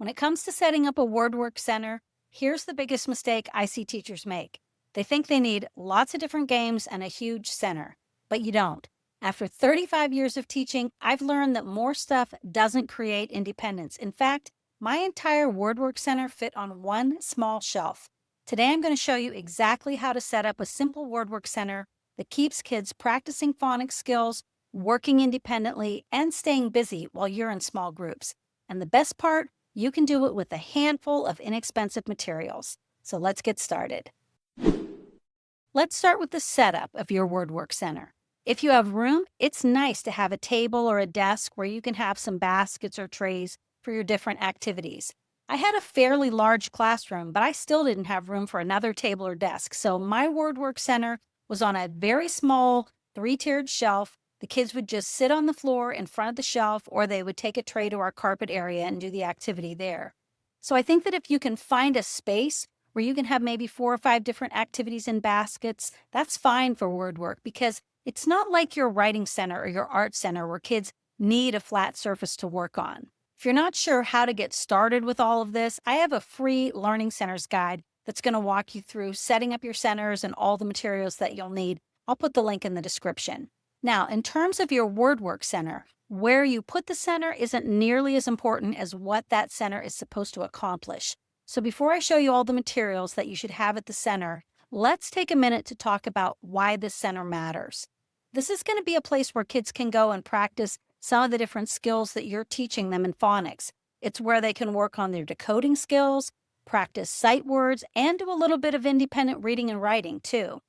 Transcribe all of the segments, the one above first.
When it comes to setting up a WordWork center, here's the biggest mistake I see teachers make. They think they need lots of different games and a huge center, but you don't. After 35 years of teaching, I've learned that more stuff doesn't create independence. In fact, my entire WordWork center fit on one small shelf. Today, I'm going to show you exactly how to set up a simple WordWork center that keeps kids practicing phonics skills, working independently, and staying busy while you're in small groups. And the best part, you can do it with a handful of inexpensive materials. So let's get started. Let's start with the setup of your WordWork center. If you have room, it's nice to have a table or a desk where you can have some baskets or trays for your different activities. I had a fairly large classroom, but I still didn't have room for another table or desk, so my WordWork center was on a very small 3-tiered shelf. The kids would just sit on the floor in front of the shelf, or they would take a tray to our carpet area and do the activity there. So I think that if you can find a space where you can have maybe 4 or 5 different activities in baskets, that's fine for WordWork, because it's not like your writing center or your art center where kids need a flat surface to work on. If you're not sure how to get started with all of this, I have a free Learning Centers guide that's going to walk you through setting up your centers and all the materials that you'll need. I'll put the link in the description. Now, in terms of your WordWork center, where you put the center isn't nearly as important as what that center is supposed to accomplish. So before I show you all the materials that you should have at the center, let's take a minute to talk about why this center matters. This is going to be a place where kids can go and practice some of the different skills that you're teaching them in phonics. It's where they can work on their decoding skills, practice sight words, and do a little bit of independent reading and writing too.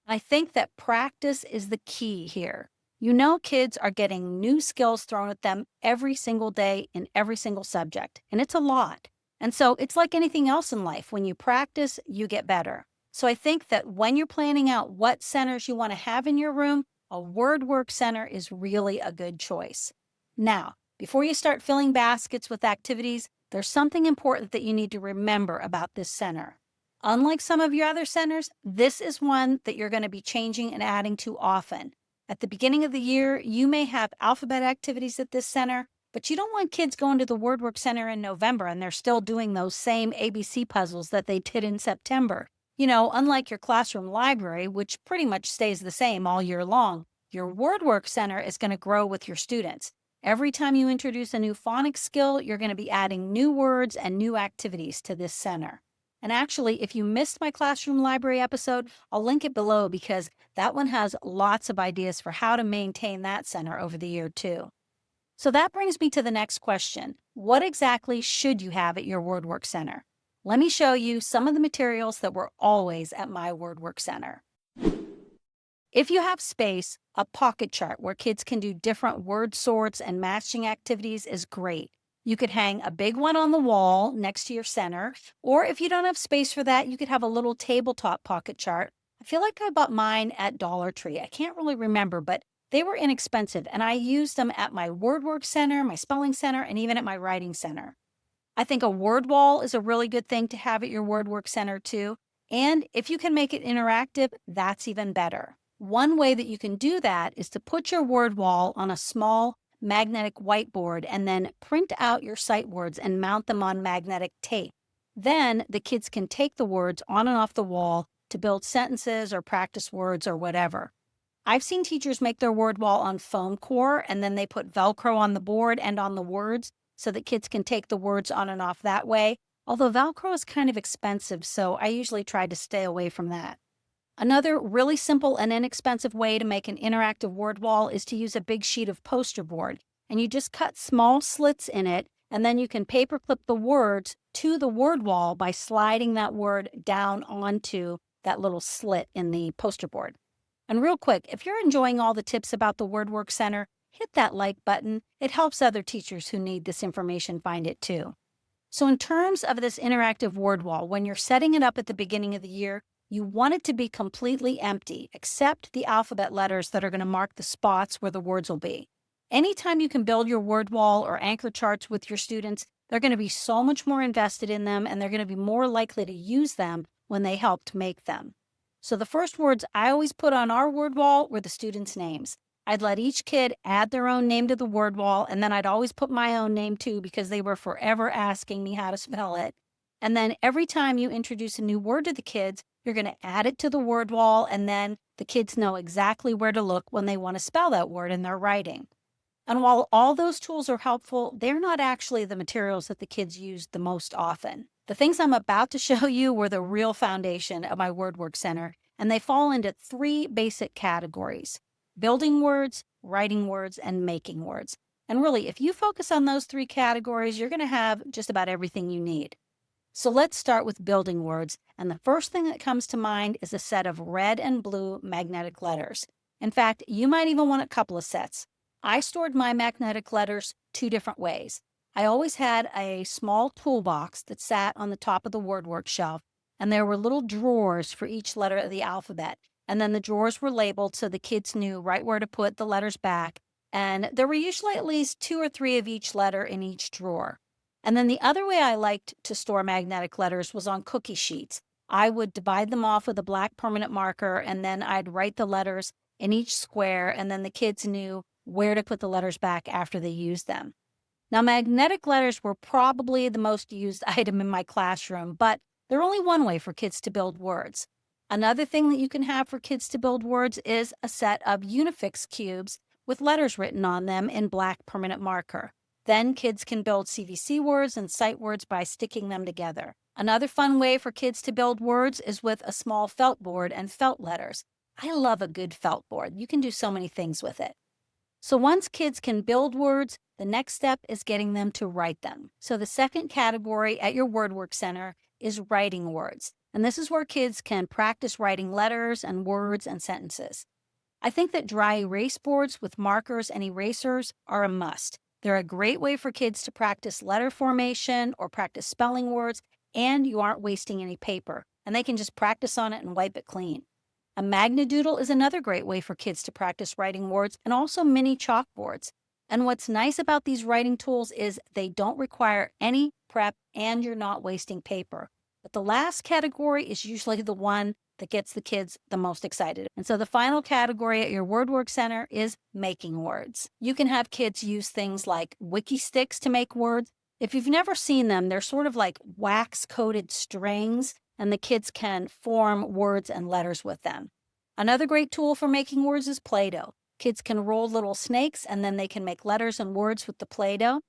I think that practice is the key here. You know, kids are getting new skills thrown at them every single day in every single subject, and it's a lot. And so it's like anything else in life. When you practice, you get better. So I think that when you're planning out what centers you want to have in your room, a WordWork center is really a good choice. Now, before you start filling baskets with activities, there's something important that you need to remember about this center. Unlike some of your other centers, this is one that you're going to be changing and adding to often. At the beginning of the year, you may have alphabet activities at this center, but you don't want kids going to the WordWork Center in November and they're still doing those same ABC puzzles that they did in September. You know, unlike your classroom library, which pretty much stays the same all year long, your WordWork Center is going to grow with your students. Every time you introduce a new phonics skill, you're going to be adding new words and new activities to this center. And actually, if you missed my classroom library episode, I'll link it below because that one has lots of ideas for how to maintain that center over the year too. So that brings me to the next question. What exactly should you have at your WordWork Center? Let me show you some of the materials that were always at my WordWork Center. If you have space, a pocket chart where kids can do different word sorts and matching activities is great. You could hang a big one on the wall next to your center, or if you don't have space for that, you could have a little tabletop pocket chart. I feel like I bought mine at Dollar Tree. I can't really remember, but they were inexpensive, and I used them at my WordWork Center, my spelling center, and even at my writing center. I think a word wall is a really good thing to have at your WordWork Center too, and if you can make it interactive, that's even better. One way that you can do that is to put your word wall on a small magnetic whiteboard and then print out your sight words and mount them on magnetic tape. Then the kids can take the words on and off the wall to build sentences or practice words or whatever. I've seen teachers make their word wall on foam core and then they put Velcro on the board and on the words so that kids can take the words on and off that way. Although Velcro is kind of expensive, so I usually try to stay away from that. Another really simple and inexpensive way to make an interactive word wall is to use a big sheet of poster board. And you just cut small slits in it, and then you can paper clip the words to the word wall by sliding that word down onto that little slit in the poster board. And real quick, if you're enjoying all the tips about the WordWork Center, hit that like button. It helps other teachers who need this information find it too. So in terms of this interactive word wall, when you're setting it up at the beginning of the year, you want it to be completely empty, except the alphabet letters that are going to mark the spots where the words will be. Anytime you can build your word wall or anchor charts with your students, they're going to be so much more invested in them, and they're going to be more likely to use them when they helped make them. So the first words I always put on our word wall were the students' names. I'd let each kid add their own name to the word wall, and then I'd always put my own name too because they were forever asking me how to spell it. And then every time you introduce a new word to the kids, you're going to add it to the word wall, and then the kids know exactly where to look when they want to spell that word in their writing. And while all those tools are helpful, they're not actually the materials that the kids use the most often. The things I'm about to show you were the real foundation of my WordWork Center, and they fall into 3 basic categories: building words, writing words, and making words. And really, if you focus on those 3 categories, you're going to have just about everything you need. So let's start with building words, and the first thing that comes to mind is a set of red and blue magnetic letters. In fact, you might even want a couple of sets. I stored my magnetic letters 2 different ways. I always had a small toolbox that sat on the top of the WordWork shelf, and there were little drawers for each letter of the alphabet. And then the drawers were labeled so the kids knew right where to put the letters back. And there were usually at least 2 or 3 of each letter in each drawer. And then the other way I liked to store magnetic letters was on cookie sheets. I would divide them off with a black permanent marker, and then I'd write the letters in each square, and then the kids knew where to put the letters back after they used them. Now, magnetic letters were probably the most used item in my classroom, but they're only one way for kids to build words. Another thing that you can have for kids to build words is a set of Unifix cubes with letters written on them in black permanent marker. Then kids can build CVC words and sight words by sticking them together. Another fun way for kids to build words is with a small felt board and felt letters. I love a good felt board. You can do so many things with it. So once kids can build words, the next step is getting them to write them. So the second category at your WordWork Center is writing words. And this is where kids can practice writing letters and words and sentences. I think that dry erase boards with markers and erasers are a must. They're a great way for kids to practice letter formation or practice spelling words, and you aren't wasting any paper. And they can just practice on it and wipe it clean. A Magnadoodle is another great way for kids to practice writing words, and also mini chalkboards. And what's nice about these writing tools is they don't require any prep and you're not wasting paper. But the last category is usually the one that gets the kids the most excited. And so the final category at your WordWork Center is making words. You can have kids use things like wiki sticks to make words. If you've never seen them, they're sort of like wax-coated strings, and the kids can form words and letters with them. Another great tool for making words is Play-Doh. Kids can roll little snakes, and then they can make letters and words with the Play-Doh.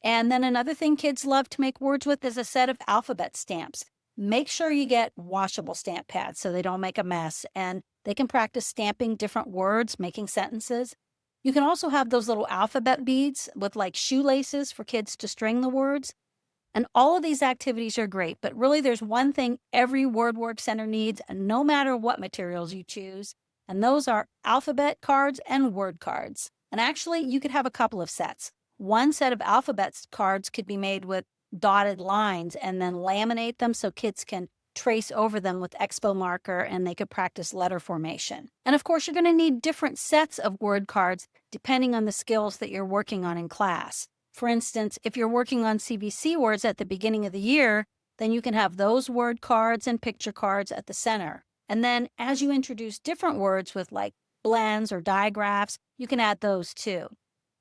And then another thing kids love to make words with is a set of alphabet stamps. Make sure you get washable stamp pads so they don't make a mess, and they can practice stamping different words, making sentences. You can also have those little alphabet beads with like shoelaces for kids to string the words. And all of these activities are great, but really there's one thing every WordWork Center needs, no matter what materials you choose, and those are alphabet cards and word cards. And actually, you could have a couple of sets. One set of alphabet cards could be made with dotted lines and then laminate them so kids can trace over them with Expo marker, and they could practice letter formation. And of course, you're going to need different sets of word cards depending on the skills that you're working on in class. For instance, if you're working on CVC words at the beginning of the year, then you can have those word cards and picture cards at the center. And then as you introduce different words with like blends or digraphs, you can add those too.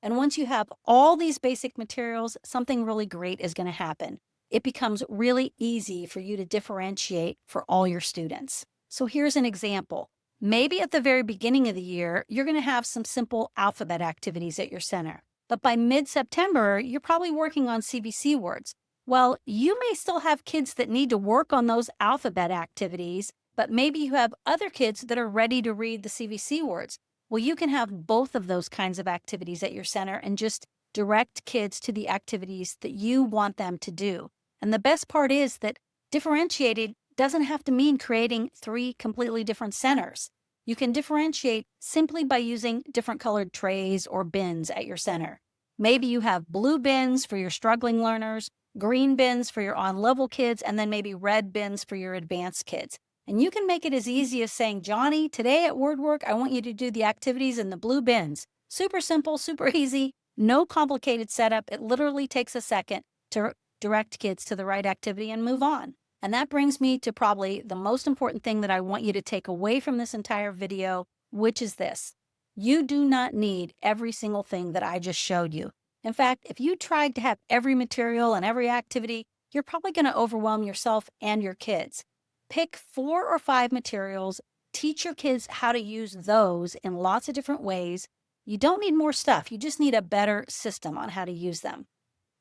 And once you have all these basic materials, something really great is going to happen. It becomes really easy for you to differentiate for all your students. So here's an example. Maybe at the very beginning of the year, you're going to have some simple alphabet activities at your center. But by mid-September, you're probably working on CVC words. Well, you may still have kids that need to work on those alphabet activities, but maybe you have other kids that are ready to read the CVC words. Well, you can have both of those kinds of activities at your center and just direct kids to the activities that you want them to do. And the best part is that differentiating doesn't have to mean creating 3 completely different centers. You can differentiate simply by using different colored trays or bins at your center. Maybe you have blue bins for your struggling learners, green bins for your on-level kids, and then maybe red bins for your advanced kids. And you can make it as easy as saying, Johnny, today at WordWork, I want you to do the activities in the blue bins. Super simple, super easy, no complicated setup. It literally takes a second to direct kids to the right activity and move on. And that brings me to probably the most important thing that I want you to take away from this entire video, which is this. You do not need every single thing that I just showed you. In fact, if you tried to have every material and every activity, you're probably going to overwhelm yourself and your kids. Pick 4 or 5 materials, teach your kids how to use those in lots of different ways. You don't need more stuff. You just need a better system on how to use them.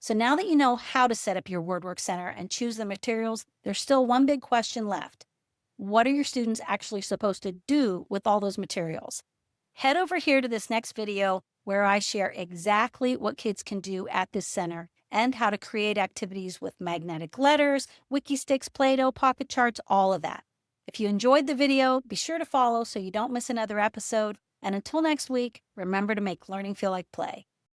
So now that you know how to set up your WordWork Center and choose the materials, there's still one big question left. What are your students actually supposed to do with all those materials? Head over here to this next video where I share exactly what kids can do at this center and how to create activities with magnetic letters, wiki sticks, Play-Doh, pocket charts, all of that. If you enjoyed the video, be sure to follow so you don't miss another episode. And until next week, remember to make learning feel like play.